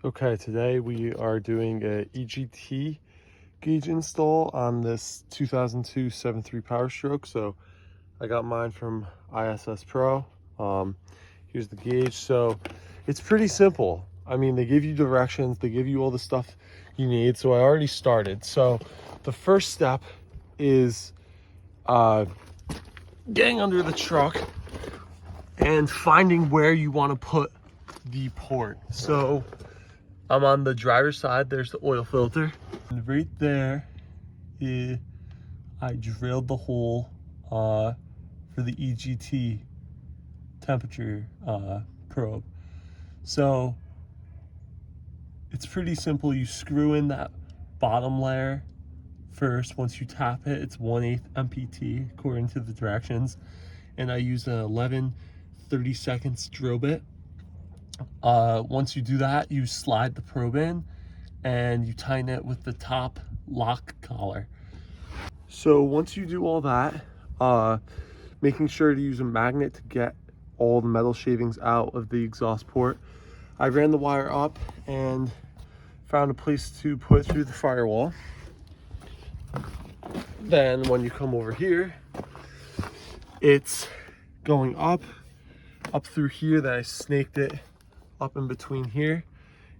Okay, today we are doing a EGT gauge install on this 2002 7.3 PowerStroke. So I got mine from ISS Pro. Here's the gauge. So it's pretty simple. I mean, they give you directions, they give you all the stuff you need. So I already started. So the first step is getting under the truck and finding where you want to put the port. So I'm on the driver's side. There's the oil filter. And right there, I drilled the hole for the EGT temperature probe. So it's pretty simple. You screw in that bottom layer first. Once you tap it, it's 1/8 MPT according to the directions. And I use an 11/32 drill bit. Once you do that, you slide the probe in and you tighten it with the top lock collar. So once you do all that, making sure to use a magnet to get all the metal shavings out of the exhaust port. I ran the wire up and found a place to put it through the firewall. Then when you come over here, it's going up through here that I snaked it up in between here.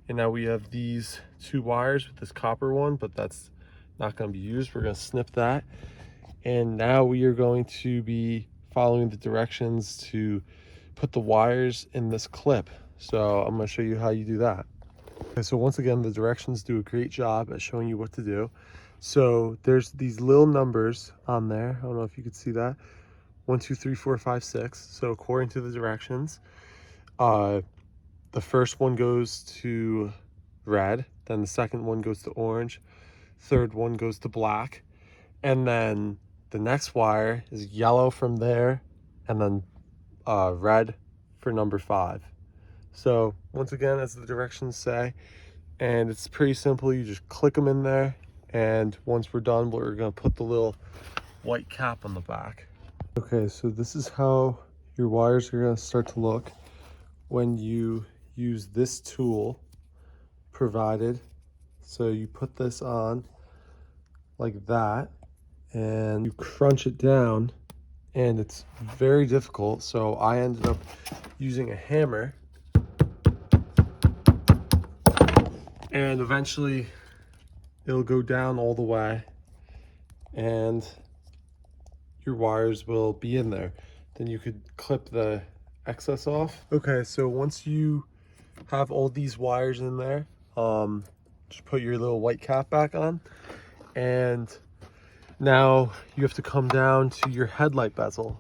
And now we have these two wires with this copper one, but that's not going to be used. We're going to snip that. And now we are going to be following the directions to put the wires in this clip. So I'm going to show you how you do that. Okay, so once again, the directions do a great job at showing you what to do. So there's these little numbers on there. I don't know if you could see that. 1, 2, 3, 4, 5, 6. So according to the directions, the first one goes to red, then the second one goes to orange, third one goes to black, and then the next wire is yellow from there, and then red for number 5. So once again, as the directions say, and it's pretty simple. You just click them in there, and once we're done, we're going to put the little white cap on the back. Okay, so this is how your wires are going to start to look when you use this tool provided. So you put this on like that and you crunch it down, and it's very difficult. So I ended up using a hammer, and eventually it'll go down all the way and your wires will be in there. Then you could clip the excess off. Okay, so once you have all these wires in there, just put your little white cap back on, and now you have to come down to your headlight bezel.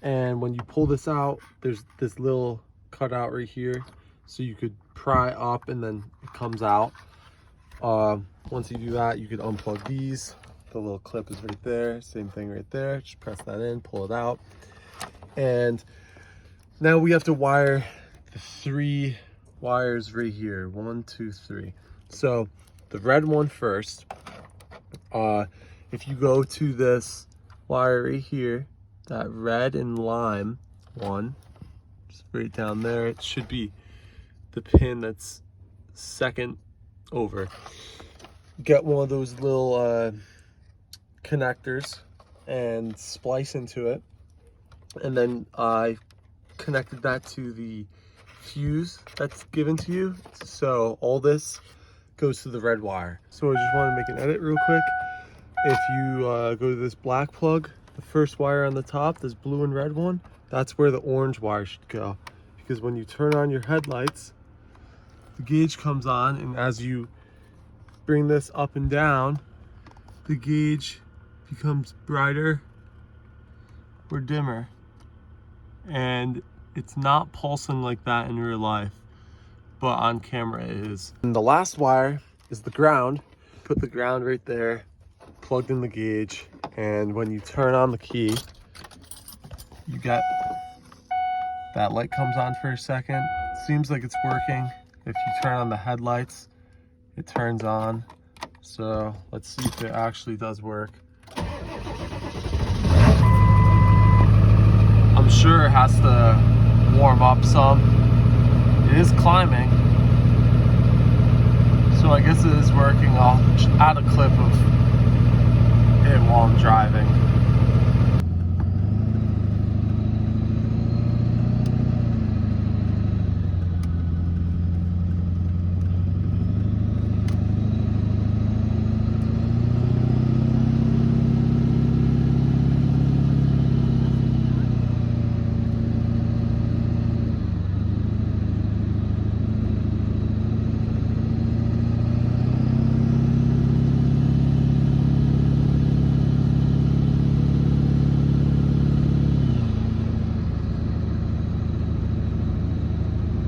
And when you pull this out, there's this little cutout right here, so you could pry up and then it comes out. Once you do that, you could unplug these. The little clip is right there, same thing right there. Just press that in, pull it out. And now we have to wire the 3 wires right here. 1, 2, 3. So the red one first. If you go to this wire right here, that red and lime one, just right down there, it should be the pin that's second over. Get one of those little connectors and splice into it. And then I connected that to the fuse that's given to you. So all this goes to the red wire. So I just want to make an edit real quick. If you go to this black plug, the first wire on the top, this blue and red one, that's where the orange wire should go. Because when you turn on your headlights, the gauge comes on, and as you bring this up and down, the gauge becomes brighter or dimmer. And it's not pulsing like that in real life, but on camera it is. And the last wire is the ground. Put the ground right there, plugged in the gauge, and when you turn on the key, you get that light comes on for a second. Seems like it's working. If you turn on the headlights, it turns on. So let's see if it actually does work. I'm sure it has to warm up some. It is climbing. I guess it is working. I'll add a clip of it while I'm driving.